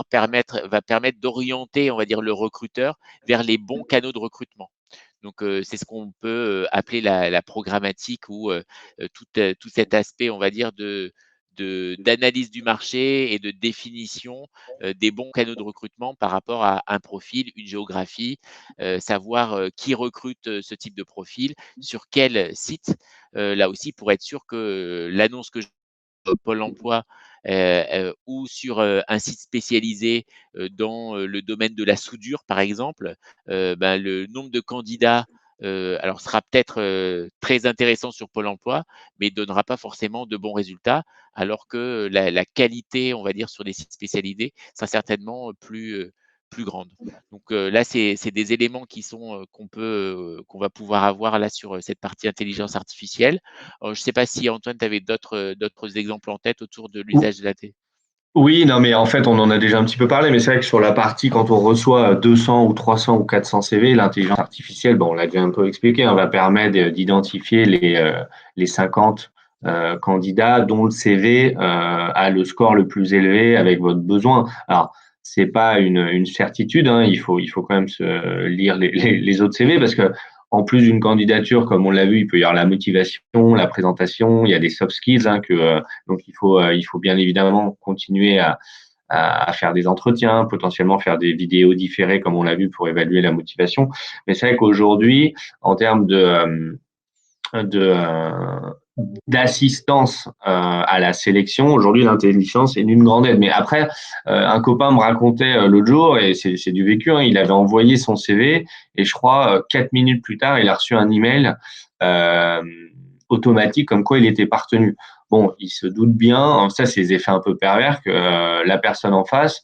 permettre d'orienter, on va dire, le recruteur vers les bons canaux de recrutement. Donc, c'est ce qu'on peut, appeler la programmatique, ou tout cet aspect, on va dire, d'analyse du marché et de définition, des bons canaux de recrutement par rapport à un profil, une géographie, savoir, qui recrute, ce type de profil, sur quel site, là aussi pour être sûr que, l'annonce que Pôle emploi, ou sur, un site spécialisé, dans, le domaine de la soudure, par exemple, le nombre de candidats, alors sera peut-être, très intéressant sur Pôle emploi, mais donnera pas forcément de bons résultats, alors que la qualité, on va dire, sur les sites spécialisés sera certainement plus grande. Donc, là, c'est des éléments qui sont, qu'on va pouvoir avoir là sur, cette partie intelligence artificielle. Je ne sais pas si Antoine, tu avais d'autres exemples en tête autour de l'usage de la T. Oui, non, mais en fait, on en a déjà un petit peu parlé, mais c'est vrai que sur la partie, quand on reçoit 200 ou 300 ou 400 CV, l'intelligence artificielle, bon, on l'a déjà un peu expliqué, hein, va permettre d'identifier les 50 candidats dont le CV a le score le plus élevé avec votre besoin. Alors, c'est pas une certitude, hein, il faut quand même lire les autres CV parce que en plus d'une candidature, comme on l'a vu, il peut y avoir la motivation, la présentation, il y a des soft skills, hein, donc il faut bien évidemment continuer à faire des entretiens, potentiellement faire des vidéos différées comme on l'a vu pour évaluer la motivation. Mais c'est vrai qu'aujourd'hui, en termes de d'assistance à la sélection, aujourd'hui l'intelligence est d'une grande aide. Mais après, un copain me racontait l'autre jour, et c'est du vécu, hein, il avait envoyé son CV et je crois 4 minutes plus tard, il a reçu un email euh, automatique comme quoi il était partenu. Bon, il se doute bien, ça c'est des effets un peu pervers, que la personne en face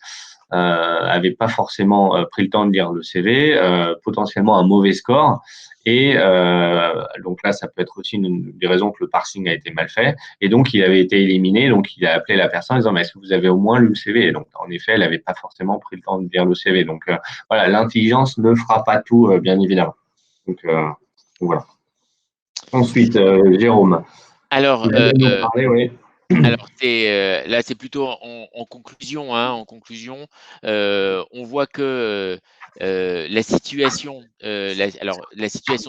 avait pas forcément pris le temps de lire le CV, potentiellement un mauvais score. Et donc là, ça peut être aussi une des raisons que le parsing a été mal fait. Et donc, il avait été éliminé. Donc, il a appelé la personne en disant, mais est-ce que vous avez au moins lu le CV? Et donc, en effet, elle n'avait pas forcément pris le temps de lire le CV. Donc, voilà, l'intelligence ne fera pas tout, bien évidemment. Donc, voilà. Ensuite, Jérôme, Alors, vous allez nous parler, oui. Alors là, c'est plutôt en conclusion, hein. En conclusion, on voit que, la situation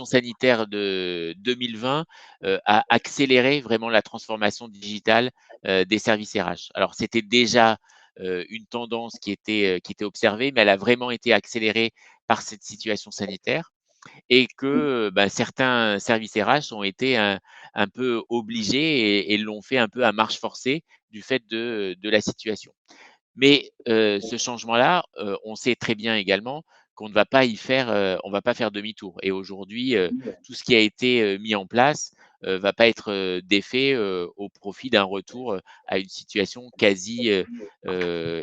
sanitaire de 2020, a accéléré vraiment la transformation digitale, des services RH. Alors c'était déjà, une tendance qui était observée, mais elle a vraiment été accélérée par cette situation sanitaire, et que, certains services RH ont été un peu obligés et l'ont fait un peu à marche forcée du fait de la situation. Mais, ce changement-là, on sait très bien également qu'on ne va pas y faire, on va pas faire demi-tour, et aujourd'hui, tout ce qui a été, mis en place, va pas être d'effet au profit d'un retour à une situation quasi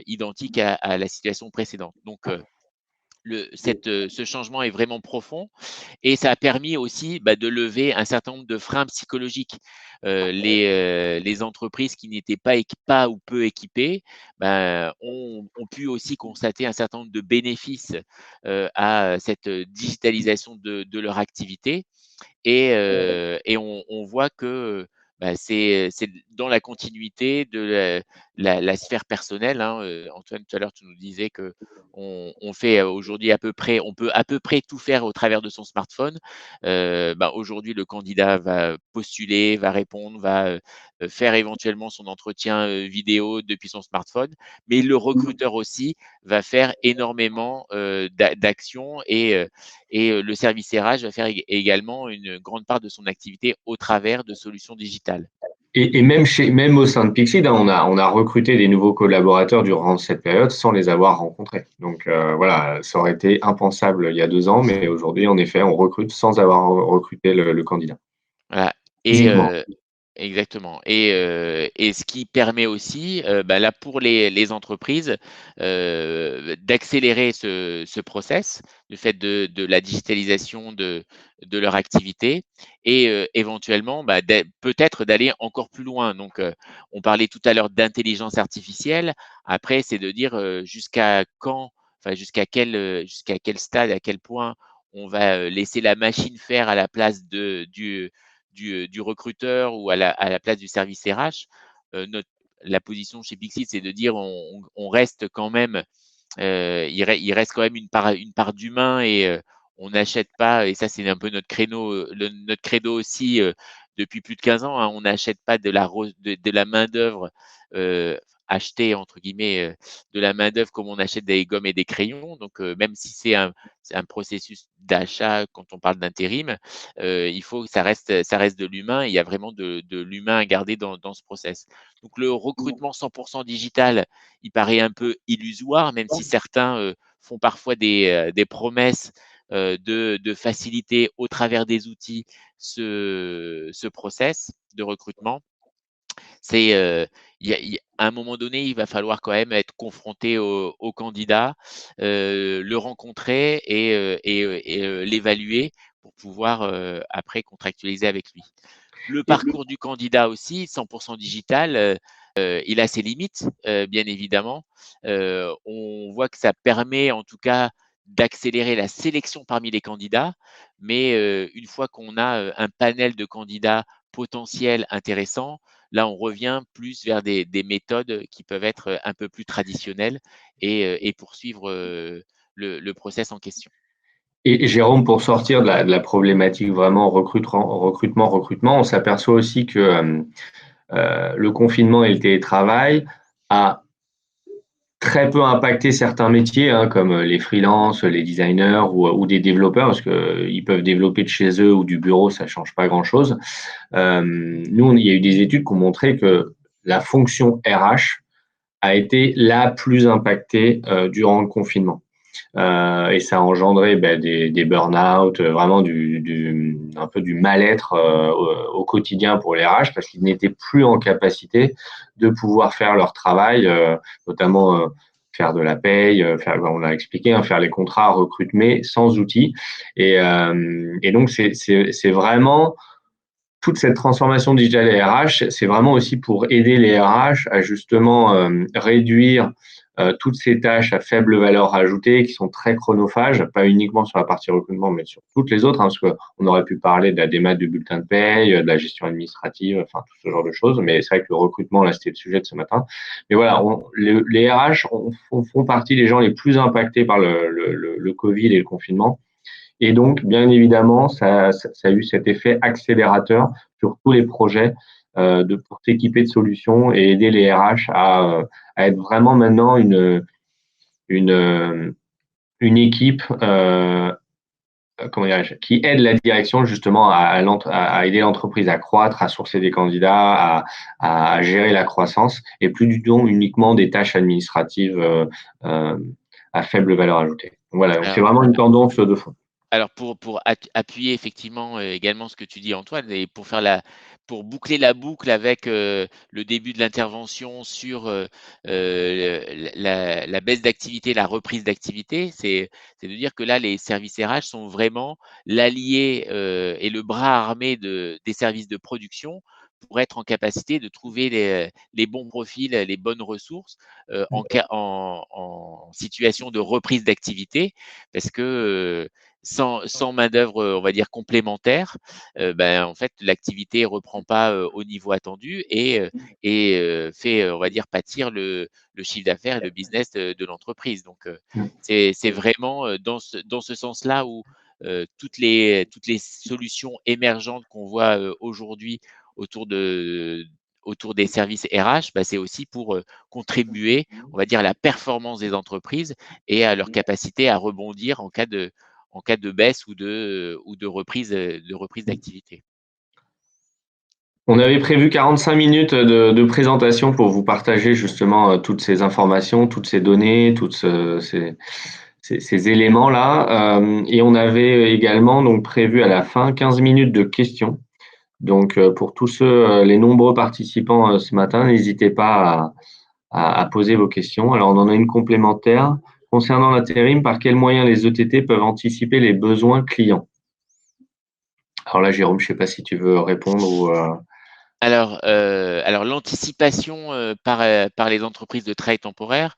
identique à la situation précédente. Donc, ce changement est vraiment profond et ça a permis aussi de lever un certain nombre de freins psychologiques. Les entreprises qui n'étaient pas ou peu équipées ont pu aussi constater un certain nombre de bénéfices à cette digitalisation de leur activité et on voit que c'est dans la continuité de la sphère personnelle, hein. Antoine, tout à l'heure, tu nous disais que on fait aujourd'hui on peut à peu près tout faire au travers de son smartphone. Aujourd'hui, le candidat va postuler, va répondre, va faire éventuellement son entretien vidéo depuis son smartphone, mais le recruteur aussi va faire énormément d'actions et le service RH va faire également une grande part de son activité au travers de solutions digitales. Et même au sein de Pixid, hein, on a recruté des nouveaux collaborateurs durant cette période sans les avoir rencontrés. Donc voilà, ça aurait été impensable il y a 2 ans, mais aujourd'hui, en effet, on recrute sans avoir recruté le candidat Voilà et physiquement. exactement et ce qui permet aussi, là pour les entreprises, d'accélérer ce process, le fait de la digitalisation de leur activité et éventuellement, peut-être d'aller encore plus loin. Donc, on parlait tout à l'heure d'intelligence artificielle. Après, c'est de dire, jusqu'à quand, enfin jusqu'à quel stade, à quel point on va, laisser la machine faire à la place du recruteur ou à la place du service RH. La position chez Pixit, c'est de dire on reste quand même, il reste quand même une part d'humain et on n'achète pas, et ça c'est un peu notre créneau, notre credo aussi depuis plus de 15 ans, hein, on n'achète pas de la main-d'œuvre acheter entre guillemets de la main-d'œuvre comme on achète des gommes et des crayons. Donc, même si c'est un processus d'achat quand on parle d'intérim, il faut que ça reste de l'humain. Il y a vraiment de l'humain à garder dans ce process. Donc, le recrutement 100% digital, il paraît un peu illusoire, même si certains font parfois des promesses de faciliter au travers des outils ce process de recrutement. C'est à un moment donné, il va falloir quand même être confronté au candidat, le rencontrer et l'évaluer pour pouvoir après contractualiser avec lui. Le parcours du candidat aussi, 100% digital, il a ses limites, bien évidemment. On voit que ça permet en tout cas d'accélérer la sélection parmi les candidats, mais une fois qu'on a un panel de candidats potentiels intéressants, là, on revient plus vers des méthodes qui peuvent être un peu plus traditionnelles et poursuivre le process en question. Et Jérôme, pour sortir de la problématique vraiment recrutement, on s'aperçoit aussi que le confinement et le télétravail a très peu impacté certains métiers, hein, comme les freelances, les designers ou des développeurs, parce qu'ils peuvent développer de chez eux ou du bureau, ça ne change pas grand-chose. Nous, il y a eu des études qui ont montré que la fonction RH a été la plus impactée durant le confinement. Et ça a engendré des burn-out, vraiment un peu du mal-être au quotidien pour les RH parce qu'ils n'étaient plus en capacité de pouvoir faire leur travail, notamment faire de la paye, on l'a expliqué, hein, faire les contrats, recruter sans outils. Et donc, c'est vraiment toute cette transformation digitale des RH, c'est vraiment aussi pour aider les RH à justement réduire toutes ces tâches à faible valeur ajoutée qui sont très chronophages, pas uniquement sur la partie recrutement, mais sur toutes les autres, hein, parce qu'on aurait pu parler de la démat du bulletin de paye, de la gestion administrative, enfin tout ce genre de choses, mais c'est vrai que le recrutement, là, c'était le sujet de ce matin. Mais voilà, les RH font partie des gens les plus impactés par le Covid et le confinement. Et donc, bien évidemment, ça a eu cet effet accélérateur sur tous les projets pour s'équiper de solutions et aider les RH à être vraiment maintenant une équipe qui aide la direction justement à aider l'entreprise à croître, à sourcer des candidats, à gérer la croissance et plus du tout uniquement des tâches administratives à faible valeur ajoutée. Donc voilà, donc c'est Alors, vraiment une tendance de fond. Alors pour appuyer effectivement, également ce que tu dis Antoine et pour boucler la boucle avec, le début de l'intervention sur, la baisse d'activité, la reprise d'activité, c'est de dire que là, les services RH sont vraiment l'allié, et le bras armé des services de production pour être en capacité de trouver les bons profils, les bonnes ressources, en situation de reprise d'activité. Parce que, sans main-d'œuvre, on va dire complémentaire, ben, en fait, l'activité reprend pas, au niveau attendu et fait, on va dire pâtir le chiffre d'affaires et le business de l'entreprise. Donc, c'est vraiment, dans ce sens-là où, toutes les solutions émergentes qu'on voit, aujourd'hui autour de autour des services RH, bah, c'est aussi pour, contribuer, on va dire, à la performance des entreprises et à leur capacité à rebondir en cas de baisse ou de reprise d'activité. On avait prévu 45 minutes de présentation pour vous partager justement toutes ces informations, toutes ces données, ces éléments-là. Et on avait également donc prévu à la fin 15 minutes de questions. Donc pour tous ceux, les nombreux participants ce matin, n'hésitez pas à poser vos questions. Alors on en a une complémentaire. Concernant l'intérim, par quels moyens les ETT peuvent anticiper les besoins clients? Alors là, Jérôme, je ne sais pas si tu veux répondre ou. Alors l'anticipation, par les entreprises de travail temporaire,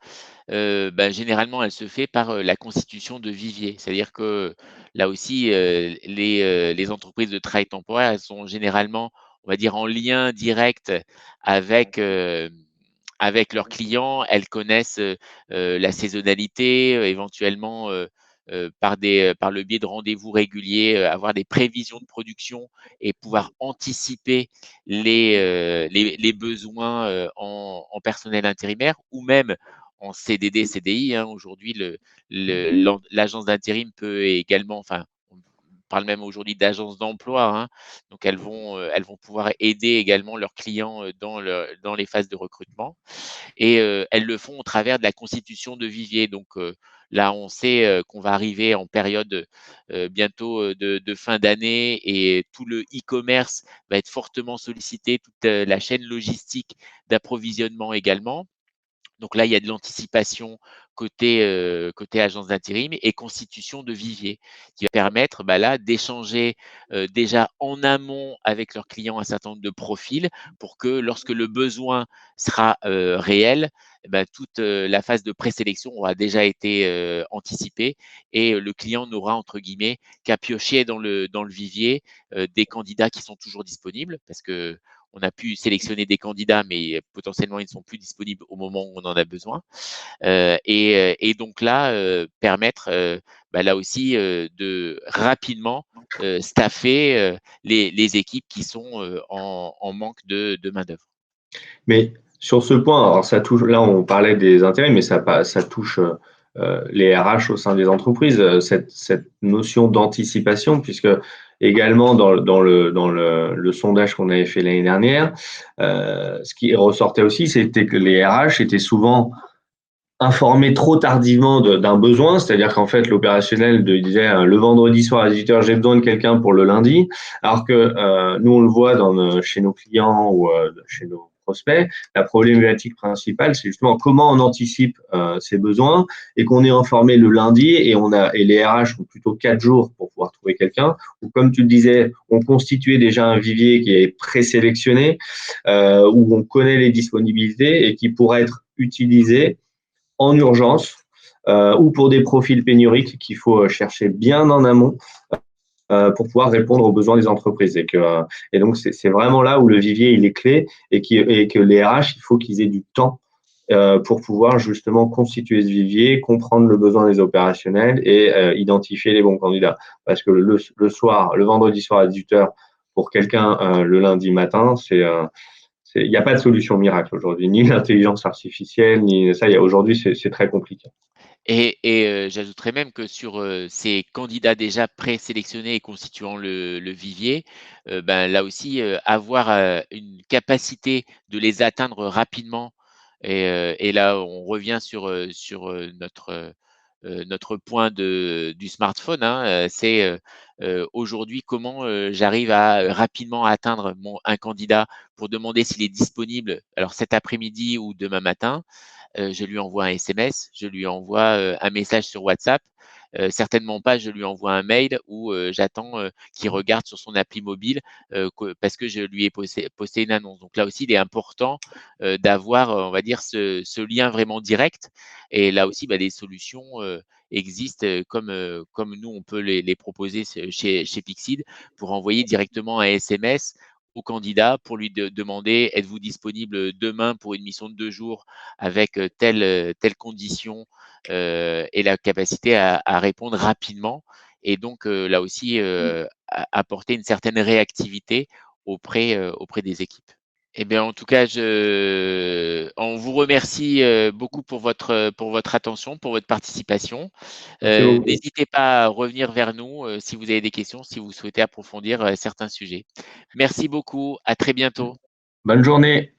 bah, généralement, elle se fait par, la constitution de viviers. C'est-à-dire que là aussi, les entreprises de travail temporaire, elles sont généralement, on va dire, en lien direct avec, avec leurs clients. Elles connaissent, la saisonnalité, éventuellement, par le biais de rendez-vous réguliers, avoir des prévisions de production et pouvoir anticiper les besoins, en personnel intérimaire ou même en CDD, CDI, hein. Aujourd'hui, l'agence d'intérim peut également, enfin, on parle même aujourd'hui d'agence d'emploi, hein. Donc elles vont pouvoir aider également leurs clients, dans les phases de recrutement et elles le font au travers de la constitution de vivier. Donc là, on sait, qu'on va arriver en période, bientôt, de fin d'année et tout le e-commerce va être fortement sollicité, toute, la chaîne logistique d'approvisionnement également. Donc là, il y a de l'anticipation côté agence d'intérim et constitution de vivier qui va permettre, bah, là, d'échanger, déjà en amont avec leurs clients un certain nombre de profils pour que lorsque le besoin sera, réel, eh bah, toute, la phase de présélection aura déjà été, anticipée et le client n'aura entre guillemets qu'à piocher dans le vivier, des candidats qui sont toujours disponibles parce que on a pu sélectionner des candidats, mais potentiellement, ils ne sont plus disponibles au moment où on en a besoin. Et donc là, permettre, bah, là aussi, de rapidement, staffer, les équipes qui sont, en manque de main-d'œuvre. Mais sur ce point, alors ça touche, là on parlait des intérêts, mais ça touche les RH au sein des entreprises, cette notion d'anticipation, puisque également dans le sondage qu'on avait fait l'année dernière, ce qui ressortait aussi, c'était que les RH étaient souvent informés trop tardivement d'un besoin, c'est-à-dire qu'en fait l'opérationnel disait le vendredi soir à 18h j'ai besoin de quelqu'un pour le lundi, alors que nous on le voit chez nos clients ou chez nos prospects, la problématique principale c'est justement comment on anticipe ces besoins et qu'on est informé le lundi et les RH ont plutôt 4 jours pour pouvoir trouver quelqu'un, ou comme tu le disais, on constituait déjà un vivier qui est présélectionné, où on connaît les disponibilités et qui pourra être utilisé en urgence ou pour des profils pénuriques qu'il faut chercher bien en amont pour pouvoir répondre aux besoins des entreprises. Et donc, c'est vraiment là où le vivier, il est clé et que les RH, il faut qu'ils aient du temps pour pouvoir justement constituer ce vivier, comprendre le besoin des opérationnels et identifier les bons candidats. Parce que le vendredi soir à 18h, pour quelqu'un le lundi matin, il n'y a pas de solution miracle aujourd'hui, ni l'intelligence artificielle, ni ça. Aujourd'hui, c'est très compliqué. Et j'ajouterais même que sur, ces candidats déjà présélectionnés et constituant le vivier, ben, là aussi, avoir, une capacité de les atteindre rapidement et là, on revient sur, notre, notre point du smartphone, hein, c'est aujourd'hui comment j'arrive à rapidement atteindre un candidat pour demander s'il est disponible, alors cet après-midi ou demain matin. Je lui envoie un SMS, je lui envoie un message sur WhatsApp. Certainement pas, je lui envoie un mail ou j'attends qu'il regarde sur son appli mobile parce que je lui ai posté une annonce. Donc là aussi, il est important d'avoir, on va dire, ce lien vraiment direct. Et là aussi, bah, des solutions existent comme nous, on peut les proposer chez Pixid pour envoyer directement un SMS au candidat pour lui demander êtes-vous disponible demain pour une mission de 2 jours avec telle condition et la capacité à répondre rapidement et donc là aussi apporter une certaine réactivité auprès des équipes. Eh bien, en tout cas, on vous remercie beaucoup pour votre attention, pour votre participation. Merci beaucoup. N'hésitez pas à revenir vers nous si vous avez des questions, si vous souhaitez approfondir certains sujets. Merci beaucoup. À très bientôt. Bonne journée.